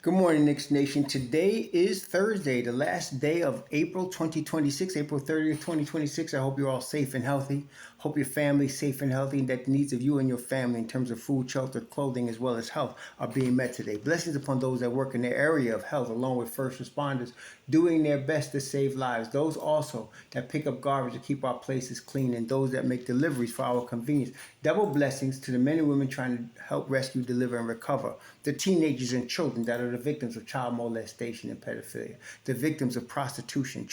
Good morning, Knicks Nation. Today is Thursday, the last day of April 2026, April 30th, 2026. I hope you're all safe and healthy. Hope your family's safe and healthy and that the needs of you and your family in terms of food, shelter, clothing, as well as health are being met today. Blessings upon those that work in the area of health, along with first responders, doing their best to save lives. Those also that pick up garbage to keep our places clean, and those that make deliveries for our convenience. Double blessings to the men and women trying to help rescue, deliver, and recover. The teenagers and children that are the victims of child molestation and pedophilia, the victims of prostitution,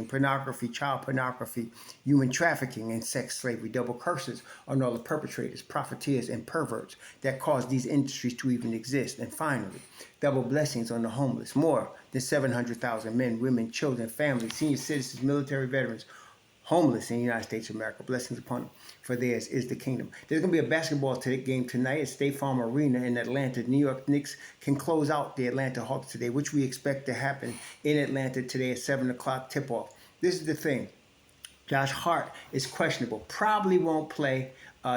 pornography, child pornography, human trafficking, and sex slavery. Double curses on all the perpetrators, profiteers, and perverts that cause these industries to even exist. And finally, double blessings on the homeless. More than 700,000 men, women, children, families, senior citizens, military veterans, homeless in the United States of America. Blessings upon them, for theirs is the kingdom. There's going to be a basketball game tonight at State Farm Arena in Atlanta. New York Knicks can close out the Atlanta Hawks today, which we expect to happen in Atlanta today at 7 o'clock tip-off. This is the thing. Josh Hart is questionable. Probably won't play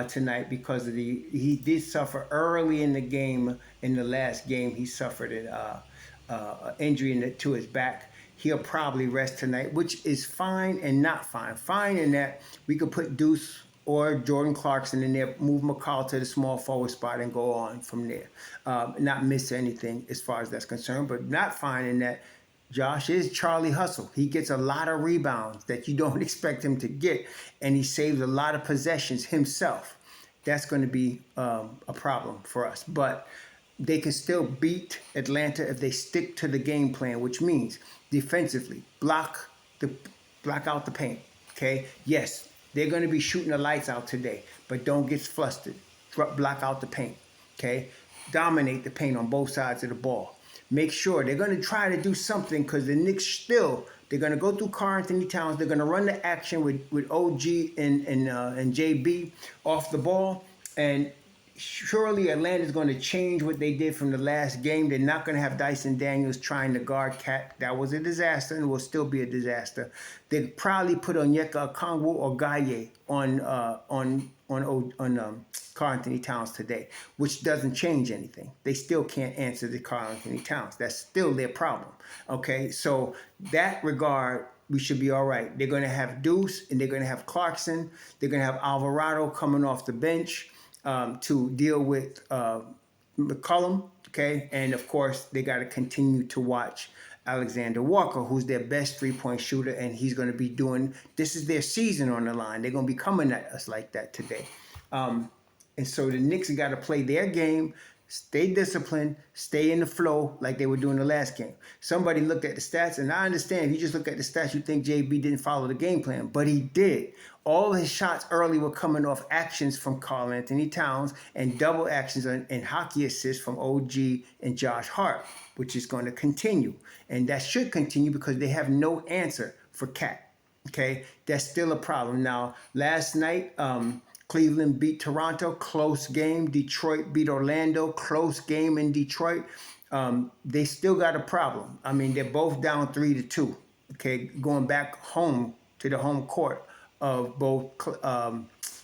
tonight because of he did suffer early in the game. In the last game, he suffered an injury to his back. He'll probably rest tonight, which is fine and not fine. Fine in that we could put Deuce or Jordan Clarkson in there, move McCall to the small forward spot and go on from there. Not miss anything as far as that's concerned, but not fine in that Josh is Charlie Hustle. He gets a lot of rebounds that you don't expect him to get, and he saves a lot of possessions himself. That's going to be a problem for us. But they can still beat Atlanta if they stick to the game plan, which means defensively, block out the paint. Okay, yes, they're going to be shooting the lights out today, but don't get flustered. Block out the paint. Okay, dominate the paint on both sides of the ball. Make sure they're going to try to do something because the Knicks they're going to go through Karl-Anthony Towns. They're going to run the action with OG and JB off the ball, and surely Atlanta's going to change what they did from the last game. They're not going to have Dyson Daniels trying to guard Cat. That was a disaster and will still be a disaster. They'll probably put Onyeka Okongwu or Gaye on Karl-Anthony Towns today, which doesn't change anything. They still can't answer the Karl-Anthony Towns. That's still their problem. Okay, so that regard, we should be all right. They're going to have Deuce and they're going to have Clarkson. They're going to have Alvarado coming off the bench to deal with McCollum, okay? And, of course, they got to continue to watch Alexander Walker, who's their best three-point shooter, and he's going to be this is their season on the line. They're going to be coming at us like that today. And so the Knicks got to play their game, stay disciplined, stay in the flow like they were doing the last game. Somebody looked at the stats, and I understand if you just look at the stats, you think JB didn't follow the game plan, but he did. All his shots early were coming off actions from Karl-Anthony Towns and double actions and hockey assists from OG and Josh Hart, which is going to continue. And that should continue because they have no answer for Cat. Okay, that's still a problem. Now, last night, Cleveland beat Toronto, close game. Detroit beat Orlando, close game in Detroit. They still got a problem. I mean, they're both down 3-2. Okay, going back home to the home court of both.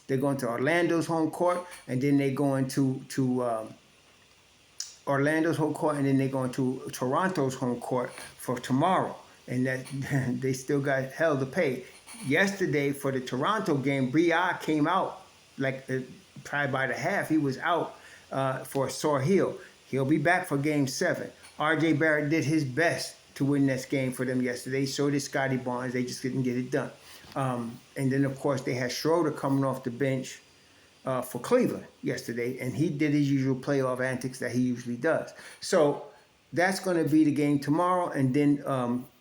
They're going to Orlando's home court, and then they're going to Orlando's home court, and then they're going to Toronto's home court for tomorrow. And that they still got hell to pay. Yesterday for the Toronto game, Bria came out probably by the half. He was out for a sore heel. He'll be back for Game 7. R.J. Barrett did his best to win this game for them yesterday. So did Scotty Barnes. They just couldn't get it done. And then, of course, they had Schroeder coming off the bench for Cleveland yesterday, and he did his usual playoff antics that he usually does. So that's going to be the game tomorrow. And then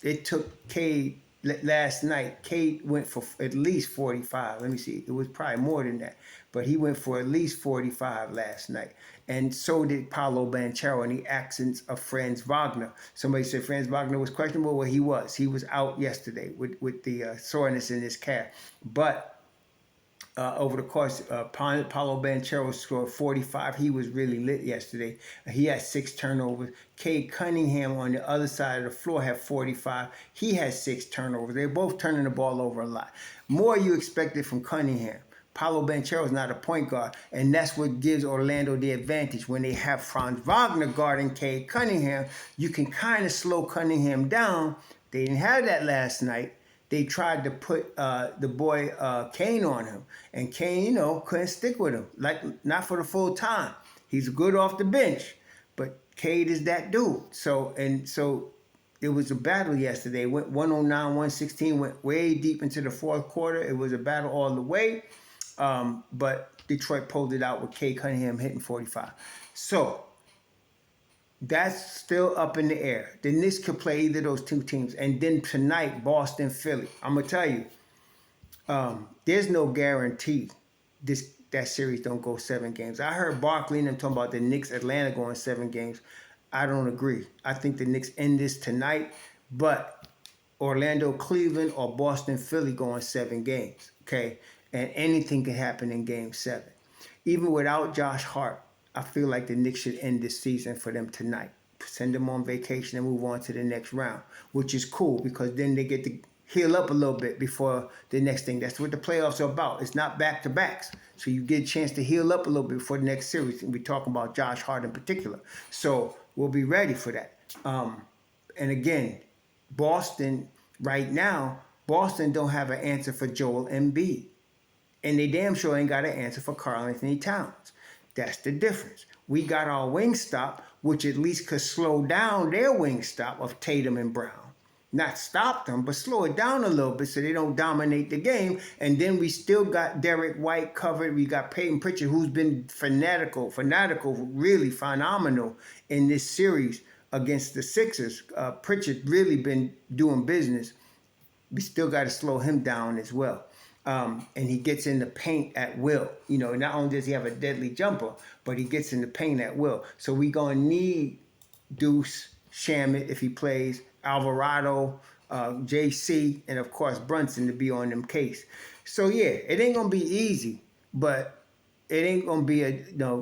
it took Cade last night. Cade went for at least 45. Let me see. It was probably more than that. But he went for at least 45 last night. And so did Paolo Banchero in the absence of Franz Wagner. Somebody said Franz Wagner was questionable. Well, he was. He was out yesterday with the soreness in his calf. But over the course, Paolo Banchero scored 45. He was really lit yesterday. He had 6 turnovers. Cade Cunningham on the other side of the floor had 45. He had 6 turnovers. They're both turning the ball over a lot. More you expected from Cunningham. Paolo Banchero is not a point guard, and that's what gives Orlando the advantage. When they have Franz Wagner guarding Cade Cunningham, you can kind of slow Cunningham down. They didn't have that last night. They tried to put the boy Kane on him, and Kane, couldn't stick with him, like not for the full time. He's good off the bench, but Cade is that dude. So it was a battle yesterday. Went 109-116, went way deep into the fourth quarter. It was a battle all the way. But Detroit pulled it out with Cade Cunningham hitting 45. So that's still up in the air. The Knicks could play either of those two teams. And then tonight, Boston, Philly. I'm going to tell you, there's no guarantee that series don't go 7 games. I heard Barkley and them talking about the Knicks, Atlanta going 7 games. I don't agree. I think the Knicks end this tonight, but Orlando, Cleveland, or Boston, Philly going 7 games, okay? And anything can happen in Game 7. Even without Josh Hart, I feel like the Knicks should end this season for them tonight. Send them on vacation and move on to the next round, which is cool because then they get to heal up a little bit before the next thing. That's what the playoffs are about. It's not back-to-backs. So you get a chance to heal up a little bit before the next series. And we're talking about Josh Hart in particular. So we'll be ready for that. And again, Boston, right now, Boston don't have an answer for Joel Embiid. And they damn sure ain't got an answer for Karl-Anthony Towns. That's the difference. We got our wing stop, which at least could slow down their wing stop of Tatum and Brown. Not stop them, but slow it down a little bit so they don't dominate the game. And then we still got Derek White covered. We got Peyton Pritchard, who's been fanatical, really phenomenal in this series against the Sixers. Pritchard really been doing business. We still got to slow him down as well. And he gets in the paint at will. Not only does he have a deadly jumper, but he gets in the paint at will. So we're going to need Deuce, Shamet if he plays, Alvarado, JC, and of course Brunson to be on them case. So yeah, it ain't going to be easy, but it ain't going to be a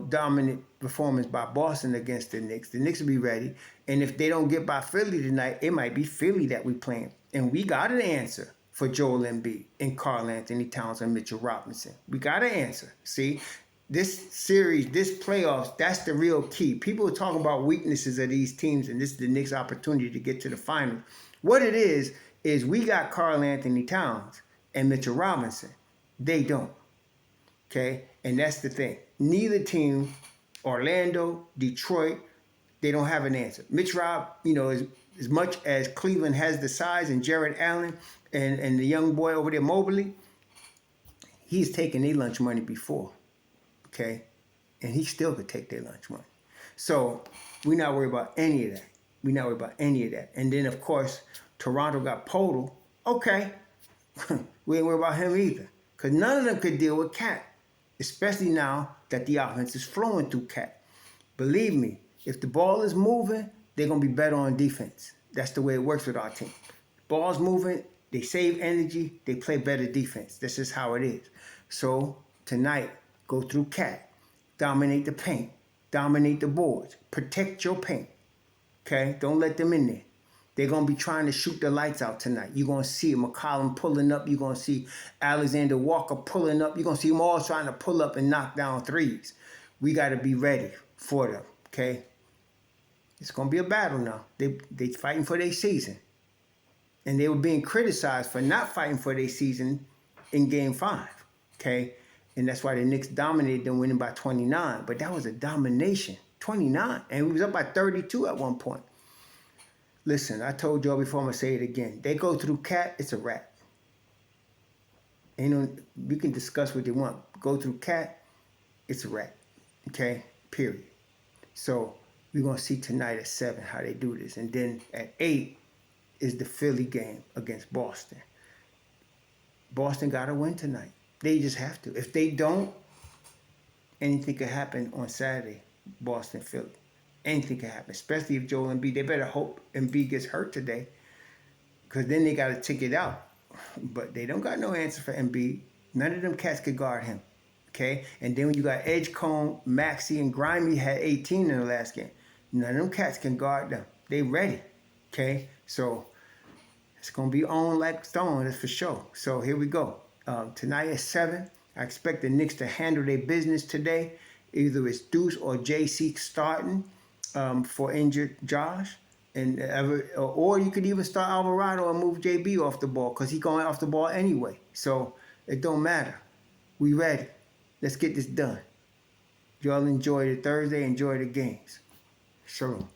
dominant performance by Boston against the Knicks. The Knicks will be ready. And if they don't get by Philly tonight, it might be Philly that we playing. And we got an answer for Joel Embiid and Karl-Anthony Towns and Mitchell Robinson. We got an answer. See, this series, this playoffs, that's the real key. People are talking about weaknesses of these teams, and this is the Knicks' opportunity to get to the final. What it is we got Karl-Anthony Towns and Mitchell Robinson. They don't. Okay? And that's the thing. Neither team, Orlando, Detroit, they don't have an answer. Mitch Rob, as much as Cleveland has the size and Jared Allen and the young boy over there, Mobley, he's taken their lunch money before, okay? And he still could take their lunch money. So we're not worried about any of that. And then, of course, Toronto got Podol. Okay, we ain't worried about him either because none of them could deal with Cat, especially now that the offense is flowing through Cat. Believe me, if the ball is moving, they're going to be better on defense. That's the way it works with our team. Ball's moving, they save energy, they play better defense. This is how it is. So tonight, go through Cat, dominate the paint, dominate the boards, protect your paint. Okay? Don't let them in there. They're going to be trying to shoot the lights out tonight. You're going to see McCollum pulling up. You're going to see Alexander Walker pulling up. You're going to see them all trying to pull up and knock down threes. We got to be ready for them. Okay? It's going to be a battle now. They fighting for their season. And they were being criticized for not fighting for their season in Game 5. Okay? And that's why the Knicks dominated them, winning by 29. But that was a domination. 29. And we was up by 32 at one point. Listen, I told y'all before, I'm going to say it again. They go through Cat, it's a wrap. We can discuss what they want. Go through Cat, it's a wrap. Okay? Period. So we're going to see tonight at 7 how they do this. And then at 8 is the Philly game against Boston. Boston got to win tonight. They just have to. If they don't, anything could happen on Saturday, Boston, Philly. Anything can happen, especially if Joel Embiid. They better hope Embiid gets hurt today because then they got to tick it out. But they don't got no answer for Embiid. None of them cats could guard him. Okay? And then when you got Edgecombe, Maxey, and Grimy had 18 in the last game. None of them cats can guard them. They ready. Okay? So it's going to be on like stone, that's for sure. So here we go. Tonight at 7, I expect the Knicks to handle their business today. Either it's Deuce or JC starting for injured Josh, and or you could even start Alvarado and move JB off the ball because he's going off the ball anyway. So it don't matter. We ready. Let's get this done. Y'all enjoy the Thursday. Enjoy the games. Shalom.